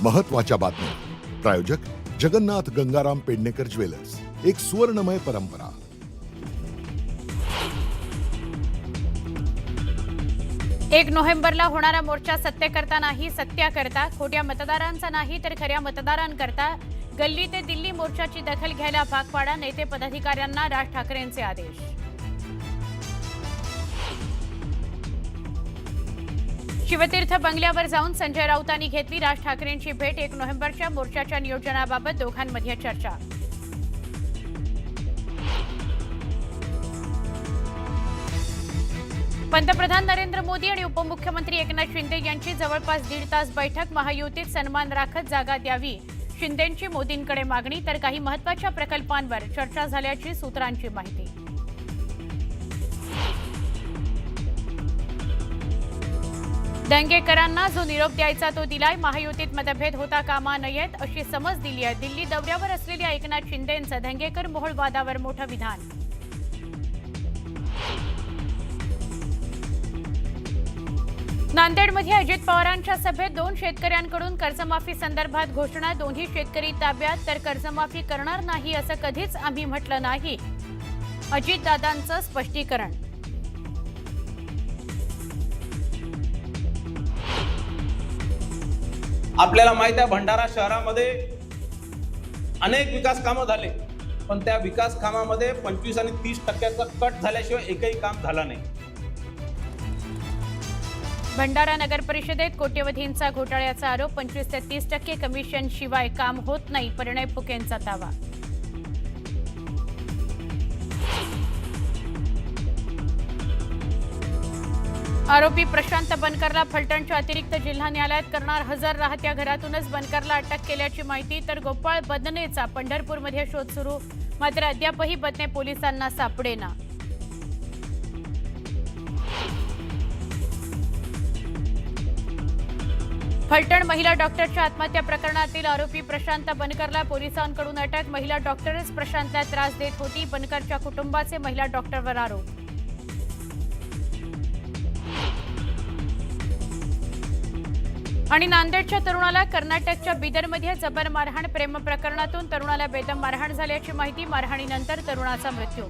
महत्त्वाच्या बातम्या. प्रायोजक जगन्नाथ गंगाराम पेडणेकर ज्वेलर्स. एक सुवर्णमय परंपरा. एक नोव्हेंबरला होणारा मोर्चा सत्तेकरता नाही, सत्याकरता. खोट्या मतदारांचा नाही तर खऱ्या मतदारांकरता. गल्ली ते दिल्ली मोर्चाची दखल घ्यायला भाग पाडा. नेते पदाधिकाऱ्यांना राज ठाकरेंचे आदेश. शिवतीर्थ बंगल्यावर जाऊन संजय राऊतांनी घेतली राज ठाकरेंची भेट. 1 नोव्हेंबरच्या मोर्चाच्या नियोजनाबाबत दोघांमध्ये चर्चा. पंतप्रधान नरेंद्र मोदी आणि उपमुख्यमंत्री एकनाथ शिंदे यांची जवळपास 1.5 तास बैठक. महायुतीत सन्मान राखत जागा द्यावी शिंदेंची मोदींकडे मागणी. तर काही महत्त्वाच्या प्रकल्पांवर चर्चा झाल्याची सूत्रांची माहिती. दंगेकरांना जो निरोप द्यायचा तो दिलाय. महायुतीत मतभेद होता कामा नयेत अशी समज दिली आहे. दिल्ली दौऱ्यावर असलेल्या एकनाथ शिंदेंचं दंगेकर मोहोळ वादावर मोठं विधान. नांदेडमध्ये अजित पवारांच्या सभेत 2 शेतकऱ्यांकडून कर्जमाफी संदर्भात घोषणा. दोन्ही शेतकरी ताब्यात तर कर्जमाफी करणार नाही असं कधीच आम्ही म्हटलं नाही. अजितदादांचं स्पष्टीकरण. आपल्याला माहित आहे भंडारा शहरामध्ये अनेक विकास कामं झाले, पण त्या विकास कामामध्ये 25 आणि 30% कट झाल्याशिवाय एकही काम झालं नाही. भंडारा नगर परिषदेत कोट्यवधींचा घोटाळ्याचा आरोप. 25 ते 30% कमिशन शिवाय काम होत नाही. परिणय फुकेंचा दावा. आरोपी प्रशांत बनकरला फलटणच्या अतिरिक्त जिल्हा न्यायालयात करणार हजर. राहत्या घरातूनच बनकरला अटक केल्याची माहिती. तर गोपाळ बदनेचा पंढरपूरमध्ये शोध सुरू. मात्र अद्यापही बदने पोलिसांना सापडेना. फलटण महिला डॉक्टरच्या आत्महत्या प्रकरणातील आरोपी प्रशांत बनकरला पोलिसांकडून अटक. महिला डॉक्टरच प्रशांतला त्रास देत होती. बनकरच्या कुटुंबाचे महिला डॉक्टरवर आरोप. आणि नांदेडच्या तरुणाला कर्नाटकच्या बिदरमध्ये जबर मारहाण. प्रेम प्रकरणातून तरुणाला बेदम मारहाण झाल्याची माहिती. मारहाणीनंतर तरुणाचा मृत्यू.